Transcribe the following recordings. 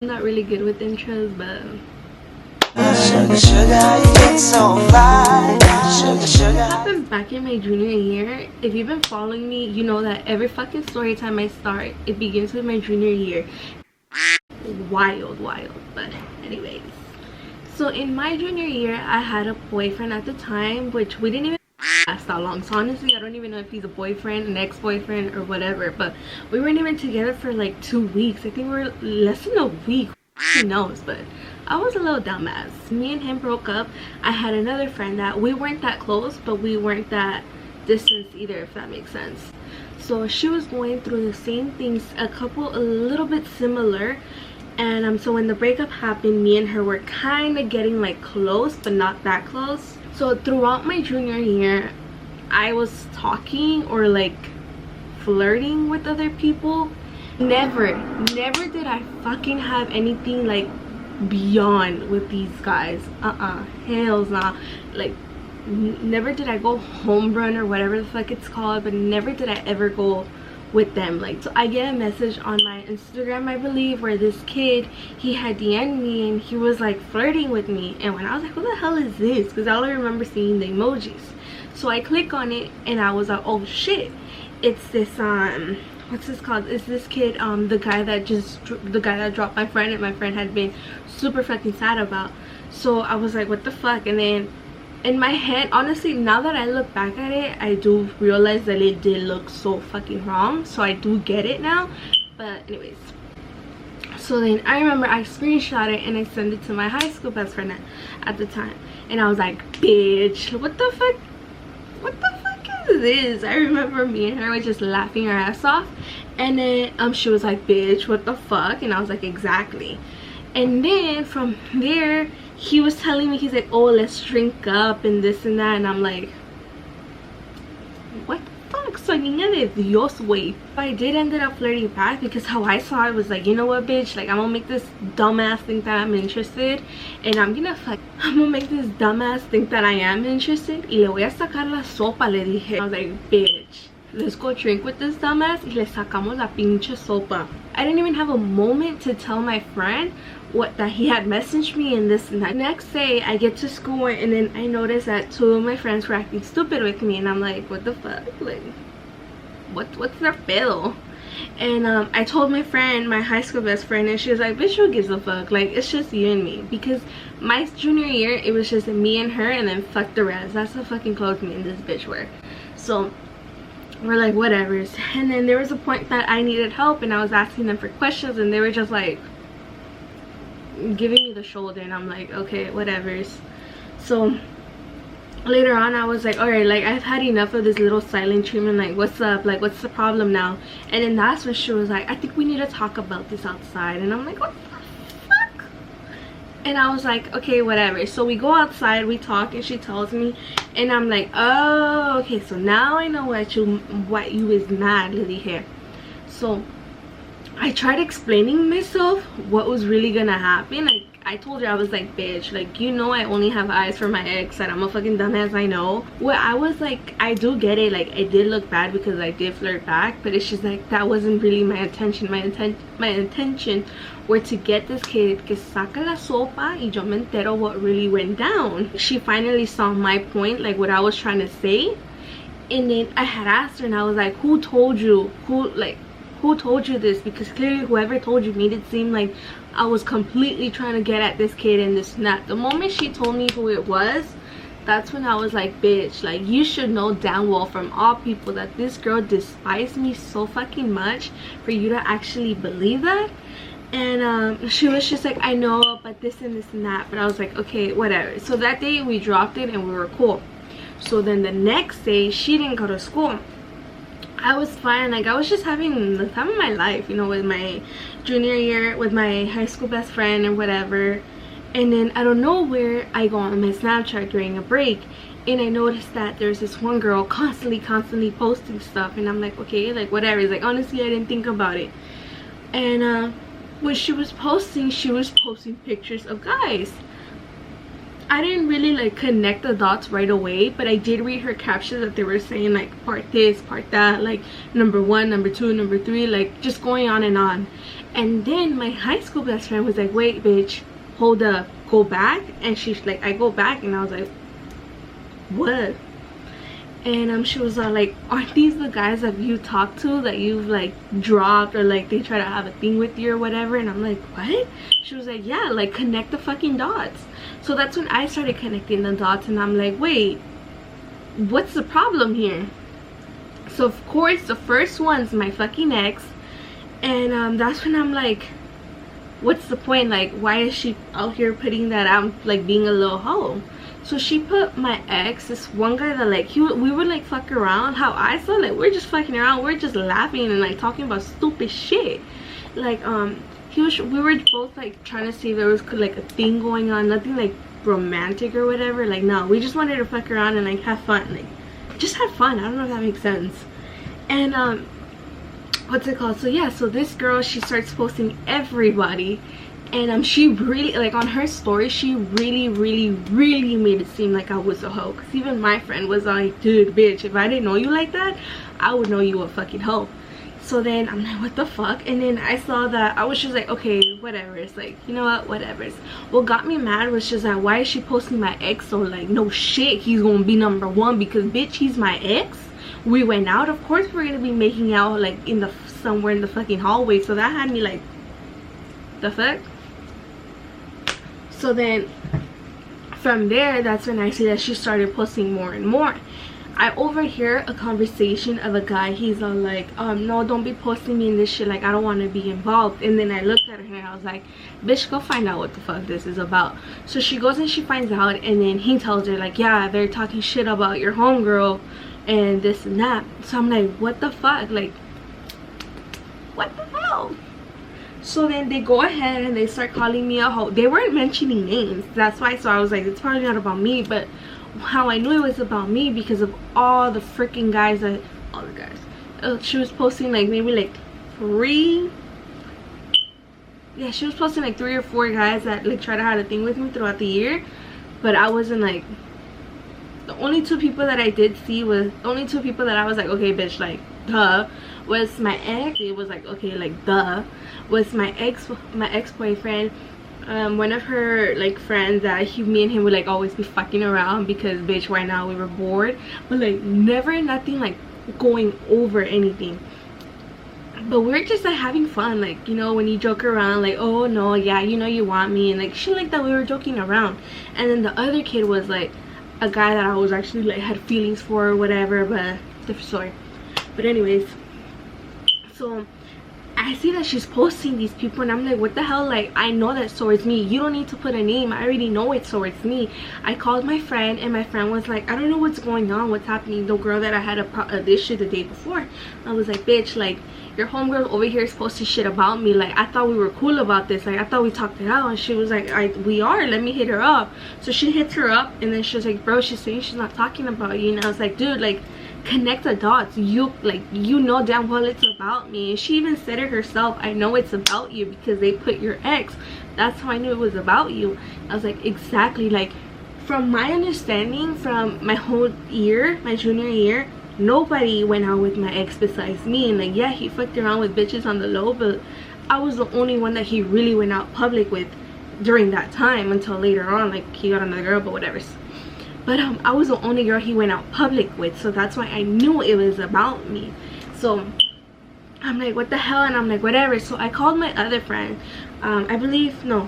I'm not really good with intros, but sugar, sugar, you get so fly. Sugar, sugar. it happened back in my junior year. If you've been following me, you know that every fucking story time I start, it begins with my junior year. Wild. But anyways, so in my junior year, I had a boyfriend at the time, which we didn't even last that long. So honestly, I don't even know if he's a boyfriend, an ex-boyfriend, or whatever. But we weren't even together for like 2 weeks. I think we were less than a week. Who knows? But I was a little dumbass. Me and him broke up. I had another friend that we weren't that close, but we weren't that distance either, if that makes sense. So she was going through the same things, a little bit similar. And so when the breakup happened, me and her were kind of getting like close, but not that close. So throughout my junior year, I was talking or like flirting with other people. Never did I fucking have anything like beyond with these guys. Hells nah. Like never did I go home run or whatever the fuck it's called, but never did I ever go with them. Like, so I get a message on my Instagram, I believe, where this kid, he had DM'd me and he was like flirting with me. And when I was like, who the hell is this? Because all I remember seeing the emojis. So I click on it and I was like, oh shit, it's this what's this called? It's this kid, the guy that dropped my friend, and my friend had been super fucking sad about. So I was like, what the fuck? And then in my head, honestly, now that I look back at it, I do realize that it did look so fucking wrong. So I do get it now. But anyways, so then I remember I screenshot it and I sent it to my high school best friend at the time. And I was like, bitch, what the fuck is this? I remember me and her were just laughing our ass off. And then she was like, bitch, what the fuck? And I was like, exactly. And then from there, he was telling me, he's like, oh, let's drink up and this and that. And I'm like, what the fuck? So niña de Dios, way. I did ended up flirting back, because how I saw it was like, you know what, bitch, like, I'm gonna make this dumbass think that I'm interested, and I'm gonna make this dumbass think that I am interested, y le voy a sacar la sopa, le dije. I was like, bitch, let's go drink with this dumbass y le sacamos la pinche sopa. I didn't even have a moment to tell my friend that he had messaged me and this and that. Next day I get to school and then I noticed that 2 of my friends were acting stupid with me, and I'm like, what the fuck, like what's their pedo? And I told my friend, my high school best friend, and she was like, bitch, who gives a fuck? Like, it's just you and me. Because my junior year, it was just me and her, and then fuck the rest. That's the fucking clothes me and this bitch wear. So we're like, whatever. And then there was a point that I needed help and I was asking them for questions, and they were just like giving me the shoulder, and I'm like, okay, whatever. So later on I was like, all right, like, I've had enough of this little silent treatment. Like, what's up? Like, what's the problem now? And then that's when she was like, I think we need to talk about this outside. And I'm like, what the fuck? And I was like, okay, whatever. So we go outside, we talk, and she tells me, and I'm like, oh, okay, so now I know what you is mad, Lily here. So I tried explaining myself what was really gonna happen. Like, I told her, I was like, bitch, like, you know I only have eyes for my ex, and I'm a fucking dumbass, I know. Well, I was like, I do get it, like, I did look bad because I did flirt back, but it's just like, that wasn't really my intention. My intention were to get this kid que saca la sopa y yo me entero what really went down. She finally saw my point, like what I was trying to say. And then I had asked her, and I was like, who told you? Who told you this? Because clearly whoever told you made it seem like I was completely trying to get at this kid and this and that. The moment she told me who it was, that's when I was like, bitch, like, you should know damn well from all people that this girl despised me so fucking much for you to actually believe that. And she was just like, I know, but this and this and that. But I was like, okay, whatever. So that day we dropped it and we were cool. So then the next day she didn't go to school. I was fine, like, I was just having the time of my life, you know, with my junior year, with my high school best friend or whatever. And then out of nowhere, I go on my Snapchat during a break, and I noticed that there's this one girl constantly posting stuff, and I'm like, okay, like, whatever. It's like, honestly, I didn't think about it. And when she was posting pictures of guys. I didn't really like connect the dots right away, but I did read her captions that they were saying like part this, part that, like number 1, number 2, number 3, like just going on. And then my high school best friend was like, wait bitch, hold up, go back. And she's like, I go back, and I was like, what? And she was like, aren't these the guys that you talked to that you've like dropped, or like they try to have a thing with you or whatever? And I'm like, what? She was like, yeah, like connect the fucking dots. So that's when I started connecting the dots, and I'm like, wait, what's the problem here? So of course the first one's my fucking ex. And that's when I'm like, what's the point? Like, why is she out here putting that out, like being a little hoe? So she put my ex, this one guy that like we were like fucking around. How I saw, like, we're just fucking around, we're just laughing and like talking about stupid shit. Like we were both like trying to see if there was like a thing going on, nothing like romantic or whatever. Like, no, we just wanted to fuck around and like have fun, like just have fun. I don't know if that makes sense. And what's it called? So yeah, so this girl, she starts posting everybody, and she really, like, on her story, she really made it seem like I was a hoe. Because even my friend was like, dude, bitch, if I didn't know you like that, I would know you a fucking hoe. So then I'm like, what the fuck? And then I saw that, I was just like, okay, whatever. It's like, you know what, whatever. What got me mad was just like, why is she posting my ex? So like, no shit, he's gonna be #1 because bitch, he's my ex. We went out, of course we're gonna be making out like in the somewhere in the fucking hallway. So that had me like, the fuck. So then from there, that's when I see that she started posting more and more. I overhear a conversation of a guy. He's all like, no, don't be posting me in this shit, like I don't want to be involved. And then I looked at her and I was like, bitch, go find out what the fuck this is about. So she goes and she finds out, and then he tells her like, yeah, they're talking shit about your homegirl and this and that. So I'm like, what the fuck, like what the hell? So then they go ahead and they start calling me a hoe. They weren't mentioning names, that's why. So I was like, it's probably not about me. But how I knew it was about me, because of all the freaking guys that, all the guys, she was posting like maybe like 3, yeah, she was posting like 3 or 4 guys that like tried to have a thing with me throughout the year. But I wasn't like, the only 2 people that I did see was, the only 2 people that I was like, okay bitch, like duh, was my ex. It was like, okay, like duh, was my ex-boyfriend, one of her like friends that me and him would like always be fucking around because bitch, right now we were bored, but like never nothing like going over anything. But we're just like having fun, like, you know, when you joke around like, oh no, yeah, you know you want me, and like shit like that. We were joking around. And then the other kid was like a guy that I was actually like had feelings for or whatever, but different story. But anyways, so I see that she's posting these people, and I'm like, what the hell? Like, I know that so it's me. You don't need to put a name. I already know it, so it's me. I called my friend, and my friend was like, I don't know what's going on, what's happening. The girl that I had this shit the day before, I was like, bitch, like, your homegirl over here is posting shit about me. Like, I thought we were cool about this. Like, I thought we talked it out. And she was like, we are. Let me hit her up. So she hits her up, and then she was like, bro, she's saying she's not talking about you. And I was like, dude, like, connect the dots. You know damn well it's about me. And she even said it herself, I know it's about you because they put your ex. That's how I knew it was about you. I was like, exactly. Like, from my understanding, from my whole year, my junior year, nobody went out with my ex besides me. And like, yeah, he fucked around with bitches on the low, but I was the only one that he really went out public with during that time, until later on, like, he got another girl, but whatever. But I was the only girl he went out public with, so that's why I knew it was about me. So I'm like, what the hell? And I'm like, whatever. So I called my other friend, I believe, no,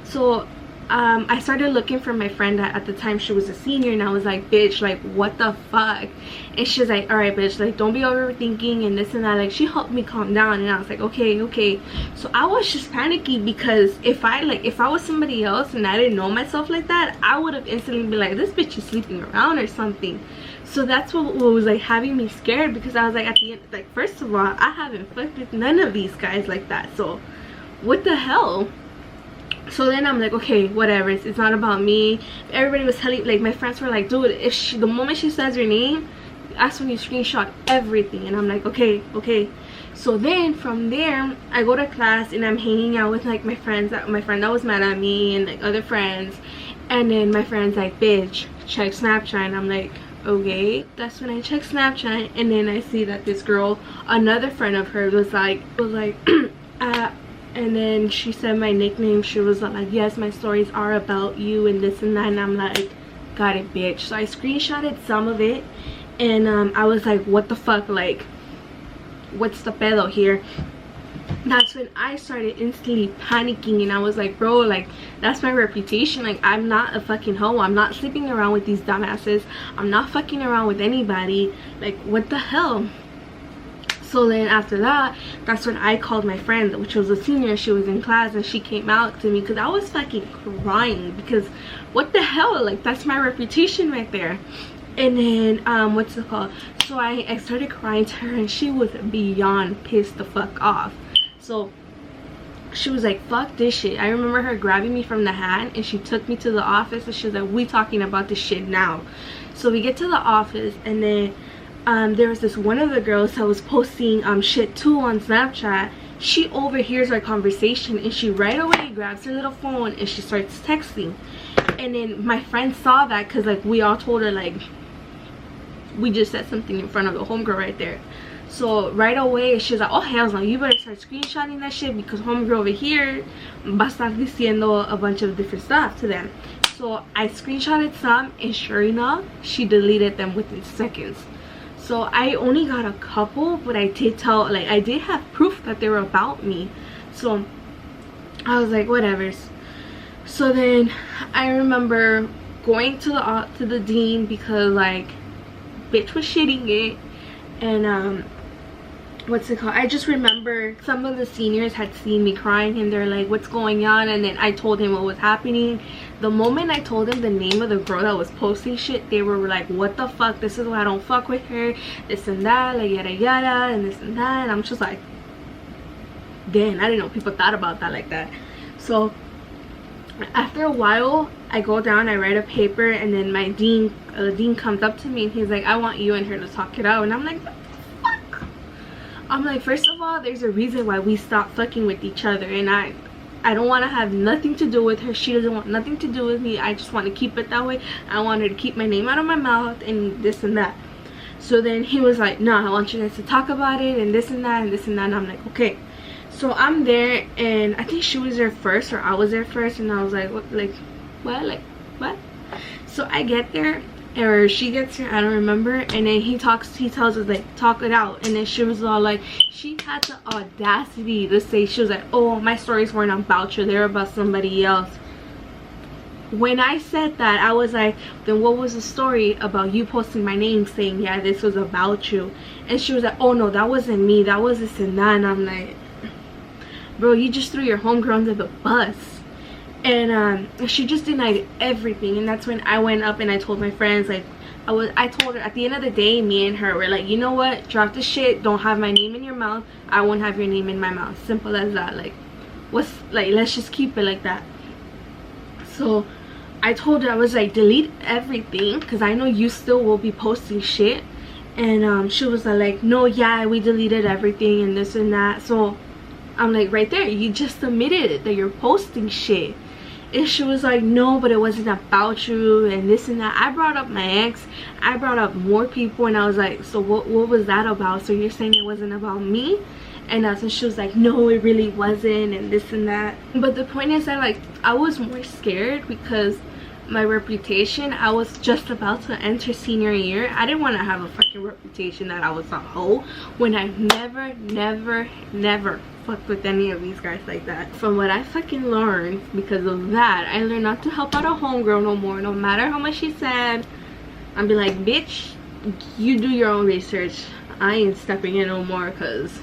so I started looking for my friend that at the time she was a senior, and I was like, bitch, like, what the fuck? And she's like, all right bitch, like, don't be overthinking and this and that. Like, she helped me calm down, and I was like, okay. So I was just panicky, because if I was somebody else and I didn't know myself like that, I would have instantly been like, this bitch is sleeping around or something. So that's what was like having me scared, because I was like, at the end, like, first of all, I haven't fucked with none of these guys like that, so what the hell? So then I'm like, okay, whatever, it's not about me. Everybody was telling, like, my friends were like, dude, if the moment she says your name, that's when you screenshot everything. And I'm like, okay. So then from there, I go to class and I'm hanging out with like my friend that was mad at me, and like other friends. And then my friend's like, bitch, check Snapchat. And I'm like, okay. That's when I check Snapchat, and then I see that this girl, another friend of hers, was like And then she said my nickname. She was like, yes, my stories are about you and this and that. And I'm like, got it, bitch. So I screenshotted some of it, and I was like, what the fuck, like, what's the pedo here? That's when I started instantly panicking, and I was like, bro, like, that's my reputation. Like, I'm not a fucking hoe. I'm not sleeping around with these dumbasses. I'm not fucking around with anybody. Like, what the hell? So then after that, that's when I called my friend, which was a senior. She was in class, and she came out to me because I was fucking crying, because what the hell, like, that's my reputation right there. And then what's it called, so I started crying to her, and she was beyond pissed the fuck off. So she was like, fuck this shit. I remember her grabbing me from the hand, and she took me to the office, and she was like, we talking about this shit now. So we get to the office, and then there was this one of the girls that was posting shit too on Snapchat. She overhears our conversation, and she right away grabs her little phone and she starts texting. And then my friend saw that, because like we all told her, like, we just said something in front of the homegirl right there. So right away she was like, oh hell no, you better start screenshotting that shit, because homegirl over here va a estar diciendo a bunch of different stuff to them. So I screenshotted some, and sure enough, she deleted them within seconds. So I only got a couple, but I did tell, like, I did have proof that they were about me. So I was like, whatever. So then I remember going to the dean, because like, bitch was shitting it. And what's it called, I just remember some of the seniors had seen me crying, and they're like, what's going on? And then I told him what was happening. The moment I told them the name of the girl that was posting shit, they were like, what the fuck, this is why I don't fuck with her, this and that, like, yada yada, and this and that. And I'm just like, damn, I didn't know people thought about that like that. So after a while, I go down, I write a paper, and then my dean comes up to me, and he's like, I want you and her to talk it out. And I'm like, what the fuck? I'm like, first of all, there's a reason why we stopped fucking with each other, and I don't want to have nothing to do with her. She doesn't want nothing to do with me. I just want to keep it that way. I want her to keep my name out of my mouth and this and that. So then he was like, no, I want you guys to talk about it and this and that and this and that. And I'm like, okay. So I'm there, and I think she was there first, or I was there first, and I was like, what, like, what, like, what? So I get there, or she gets here, I don't remember, and then he tells us, like, talk it out. And then she was all like, she had the audacity to say, she was like, oh, my stories weren't about you, they were about somebody else. When I said that, I was like, then what was the story about you posting my name saying, yeah, this was about you? And she was like, oh no, that wasn't me, that was this and that. And I'm like, bro, you just threw your homegirl under the bus. And she just denied everything. And that's when I went up and I told my friends, like, I told her, at the end of the day, me and her were like, you know what, drop the shit, don't have my name in your mouth, I won't have your name in my mouth, simple as that. Like, what's, like, let's just keep it like that. So I told her, I was like, delete everything, because I know you still will be posting shit. And she was like, no, yeah, we deleted everything and this and that. So I'm like, right there, you just admitted it, that you're posting shit. And she was like, no, but it wasn't about you and this and that. I brought up my ex, I brought up more people, and I was like, so what was that about? So you're saying it wasn't about me? And that's when she was like, no, it really wasn't, and this and that. But the point is that, like, I was more scared because my reputation, I was just about to enter senior year. I didn't want to have a fucking reputation that I was a hoe, when I never fucked with any of these guys like that. From what I fucking learned, because of that, I learned not to help out a homegirl no more, no matter how much she said. I'd be like, bitch, you do your own research, I ain't stepping in no more, because